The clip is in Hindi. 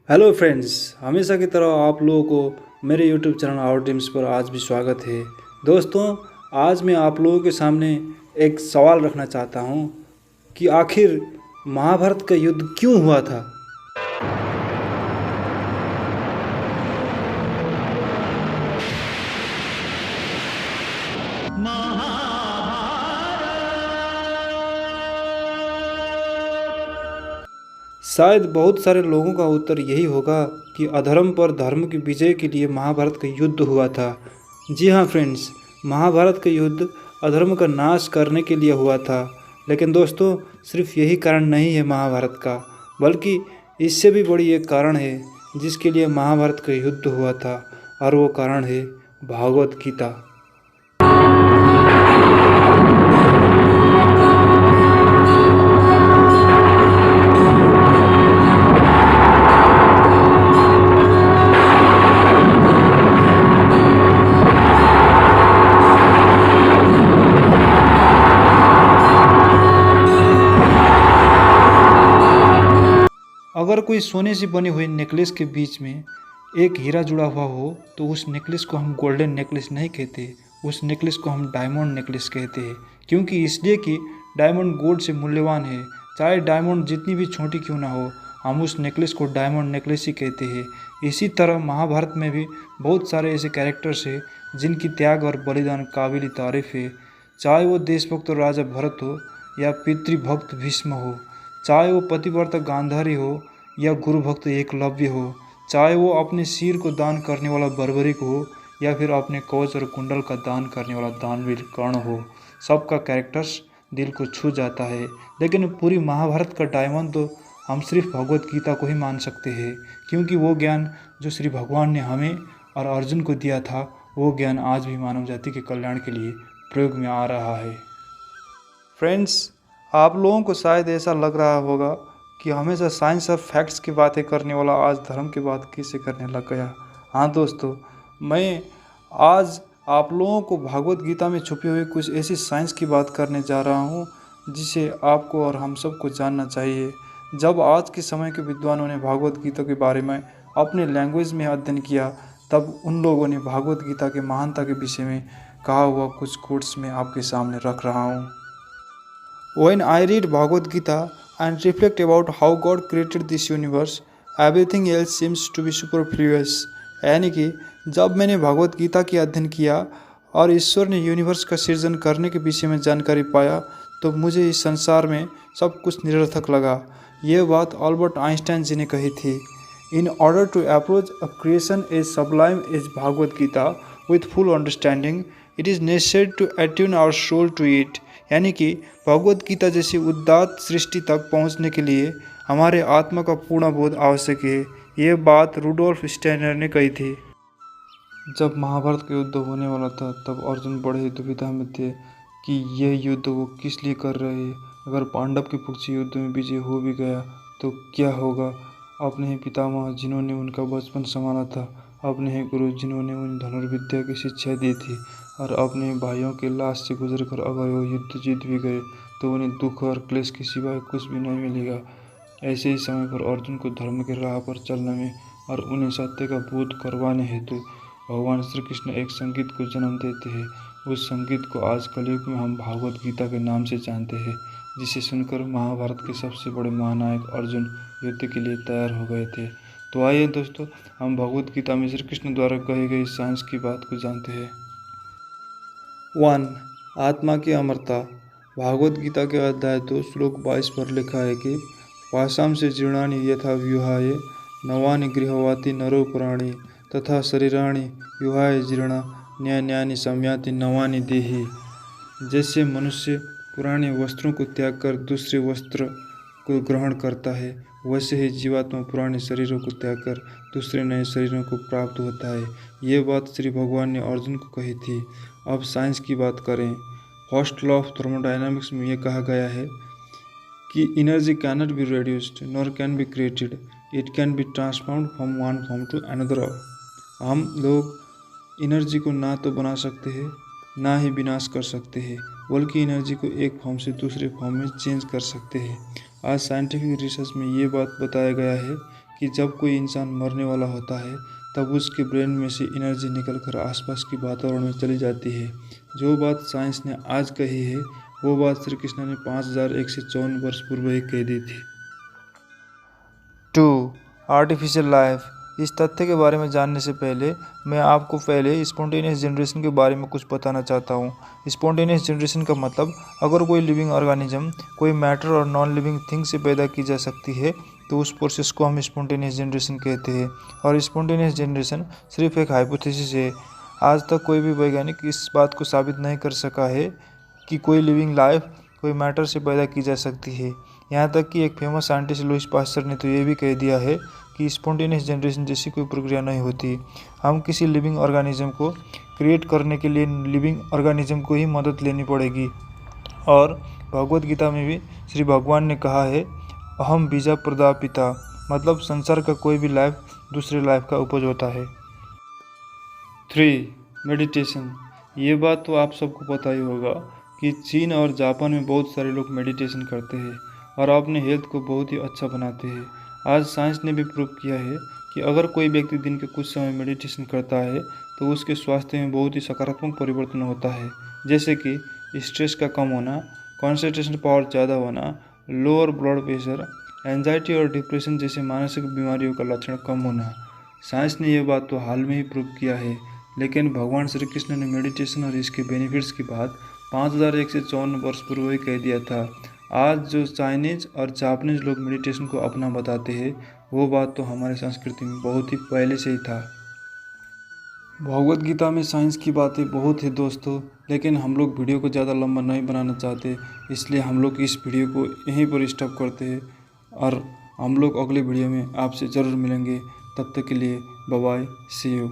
हेलो फ्रेंड्स, हमेशा की तरह आप लोगों को मेरे यूट्यूब चैनल आवर ड्रीम्स पर आज भी स्वागत है। दोस्तों, आज मैं आप लोगों के सामने एक सवाल रखना चाहता हूँ कि आखिर महाभारत का युद्ध क्यों हुआ था। शायद बहुत सारे लोगों का उत्तर यही होगा कि अधर्म पर धर्म की विजय के लिए महाभारत का युद्ध हुआ था। जी हाँ फ्रेंड्स, महाभारत का युद्ध अधर्म का नाश करने के लिए हुआ था। लेकिन दोस्तों, सिर्फ यही कारण नहीं है महाभारत का, बल्कि इससे भी बड़ी एक कारण है जिसके लिए महाभारत का युद्ध हुआ था, और वो कारण है भागवत गीता। अगर कोई सोने से बनी हुई नेकलेस के बीच में एक हीरा जुड़ा हुआ हो तो उस नेकलेस को हम गोल्डन नेकलेस नहीं कहते, उस नेकलेस को हम डायमंड नेकलेस कहते हैं। क्योंकि इसलिए कि डायमंड गोल्ड से मूल्यवान है। चाहे डायमंड जितनी भी छोटी क्यों ना हो, हम उस नेकलेस को डायमंड नेकलेस ही कहते हैं। इसी तरह महाभारत में भी बहुत सारे ऐसे कैरेक्टर्स हैं जिनकी त्याग और बलिदान काबिल तारीफ है। चाहे वो देशभक्त राजा भरत हो या पितृभक्त भीष्म हो, चाहे वो पतिव्रता गांधारी हो या गुरु भक्त एकलव्य हो, चाहे वो अपने सिर को दान करने वाला बर्बरिक हो या फिर अपने कवच और कुंडल का दान करने वाला दानवीर कर्ण हो, सबका कैरेक्टर्स दिल को छू जाता है। लेकिन पूरी महाभारत का डायमंड तो हम सिर्फ भगवत गीता को ही मान सकते हैं, क्योंकि वो ज्ञान जो श्री भगवान ने हमें और अर्जुन को दिया था, वो ज्ञान आज भी मानव जाति के कल्याण के लिए प्रयोग में आ रहा है। फ्रेंड्स, आप लोगों को शायद ऐसा लग रहा होगा कि हमेशा साइंस और फैक्ट्स की बातें करने वाला आज धर्म की बात किससे करने लग गया। हाँ दोस्तों, मैं आज आप लोगों को भागवत गीता में छुपी हुई कुछ ऐसी साइंस की बात करने जा रहा हूँ जिसे आपको और हम सबको जानना चाहिए। जब आज के समय के विद्वानों ने भागवत गीता के बारे में अपने लैंग्वेज में अध्ययन किया, तब उन लोगों ने भागवत गीता के महानता के विषय में कहा हुआ कुछ कोट्स में आपके सामने रख रहा हूँ। When I read Bhagavad Gita and reflect about how God created this universe, everything else seems to be superfluous। यानी कि जब मैंने भगवत गीता की अध्ययन किया और ईश्वर ने यूनिवर्स का सृजन करने के विषय में जानकारी पाया, तो मुझे इस संसार में सब कुछ निरर्थक लगा। ये बात अल्बर्ट आइंस्टाइन जी ने कही थी। In order to approach a creation as sublime as Bhagavad Gita with full understanding, it is necessary to attune our soul to it। यानी कि भगवत गीता जैसी उदात्त सृष्टि तक पहुंचने के लिए हमारे आत्मा का पूर्ण बोध आवश्यक है। ये बात रुडोल्फ स्टेनर ने कही थी। जब महाभारत का युद्ध होने वाला था, तब अर्जुन बड़े ही दुविधा में थे कि यह युद्ध वो किस लिए कर रहे हैं। अगर पांडव के पक्ष युद्ध में विजय हो भी गया तो क्या होगा। अपने ही पितामह जिन्होंने उनका बचपन संभाला था, अपने ही गुरु जिन्होंने उन्हें धनुर्विद्या की शिक्षा दी थी, और अपने भाइयों के लाश से गुजरकर अगर वो युद्ध जीत भी गए तो उन्हें दुख और क्लेश के सिवाय कुछ भी नहीं मिलेगा। ऐसे ही समय पर अर्जुन को धर्म के राह पर चलने में और उन्हें सत्य का बोध करवाने हेतु भगवान श्री कृष्ण एक संगीत को जन्म देते हैं। उस संगीत को आज कलयुग में हम भागवत गीता के नाम से जानते हैं, जिसे सुनकर महाभारत के सबसे बड़े महानायक अर्जुन युद्ध के लिए तैयार हो गए थे। तो आइए दोस्तों, हम भगवत गीता में श्री कृष्ण द्वारा कही गई साइंस की बात को जानते हैं। 1. आत्मा की अमरता। भागवत गीता के अध्याय 2 श्लोक 22 पर लिखा है कि वासाम से जीर्णानि यथा व्यूहाय नवानि गृहवाति नरो प्राणी तथा शरीराणि व्यूहाय जीर्णा न्यान्यानि सम्याति नवानि देहि। जैसे मनुष्य पुराने वस्त्रों को त्याग कर दूसरे वस्त्र को ग्रहण करता है, वैसे ही जीवात्मा पुराने शरीरों को त्याग कर दूसरे नए शरीरों को प्राप्त होता है। ये बात श्री भगवान ने अर्जुन को कही थी। अब साइंस की बात करें। फर्स्ट लॉ ऑफ थर्मोडायनामिक्स में यह कहा गया है कि energy cannot be reduced nor can be created, it can be transformed from one form to another. हम लोग एनर्जी को ना तो बना सकते हैं ना ही विनाश कर सकते हैं, बल्कि एनर्जी को एक फॉर्म से दूसरे फॉर्म में चेंज कर सकते हैं। आज साइंटिफिक रिसर्च में ये बात बताया गया है कि जब कोई इंसान मरने वाला होता है तब उसके ब्रेन में से एनर्जी निकलकर आसपास के वातावरण में चली जाती है। जो बात साइंस ने आज कही है वो बात श्री कृष्ण ने 5154 वर्ष पूर्व ही कह दी थी। 2. Artificial life. इस तथ्य के बारे में जानने से पहले मैं आपको पहले स्पॉन्टेनियस जनरेशन के बारे में कुछ बताना चाहता हूँ। स्पॉन्टेनियस जनरेशन का मतलब अगर कोई लिविंग ऑर्गेनिज्म कोई मैटर और नॉन लिविंग थिंग से पैदा की जा सकती है तो उस प्रोसेस को हम स्पॉन्टेनियस जनरेशन कहते हैं। और स्पॉन्टेनियस जनरेशन सिर्फ एक हाइपोथेसिस है। आज तक कोई भी वैज्ञानिक इस बात को साबित नहीं कर सका है कि कोई लिविंग लाइफ कोई मैटर से पैदा की जा सकती है। यहाँ तक कि एक फेमस साइंटिस्ट लुईस पास्चर ने तो ये भी कह दिया है कि स्पॉन्टेनियस जनरेशन जैसी कोई प्रक्रिया नहीं होती। हम किसी लिविंग ऑर्गेनिज्म को क्रिएट करने के लिए लिविंग ऑर्गेनिज्म को ही मदद लेनी पड़ेगी। और भगवद गीता में भी श्री भगवान ने कहा है अहम बीजा प्रदापिता, मतलब संसार का कोई भी लाइफ दूसरे लाइफ का उपज होता है। 3. मेडिटेशन। ये बात तो आप सबको पता ही होगा कि चीन और जापान में बहुत सारे लोग मेडिटेशन करते हैं और अपने हेल्थ को बहुत ही अच्छा बनाते हैं। आज साइंस ने भी प्रूव किया है कि अगर कोई व्यक्ति दिन के कुछ समय मेडिटेशन करता है तो उसके स्वास्थ्य में बहुत ही सकारात्मक परिवर्तन होता है, जैसे कि स्ट्रेस का कम होना, कंसंट्रेशन पावर ज़्यादा होना, लोअर ब्लड प्रेशर, एंजाइटी और डिप्रेशन जैसे मानसिक बीमारियों का लक्षण कम होना। साइंस ने यह बात तो हाल में ही प्रूव किया है, लेकिन भगवान श्री कृष्ण ने मेडिटेशन और इसके बेनिफिट्स की बात 5154 वर्ष पूर्व ही कह दिया था। आज जो चाइनीज और जापानीज लोग मेडिटेशन को अपना बताते हैं वो बात तो हमारी संस्कृति में बहुत ही पहले से ही था। भगवद गीता में साइंस की बातें बहुत है दोस्तों, लेकिन हम लोग वीडियो को ज़्यादा लंबा नहीं बनाना चाहते, इसलिए हम लोग इस वीडियो को यहीं पर स्टॉप करते हैं और हम लोग अगले वीडियो में आपसे ज़रूर मिलेंगे। तब तक के लिए बाय बाय, सी यू।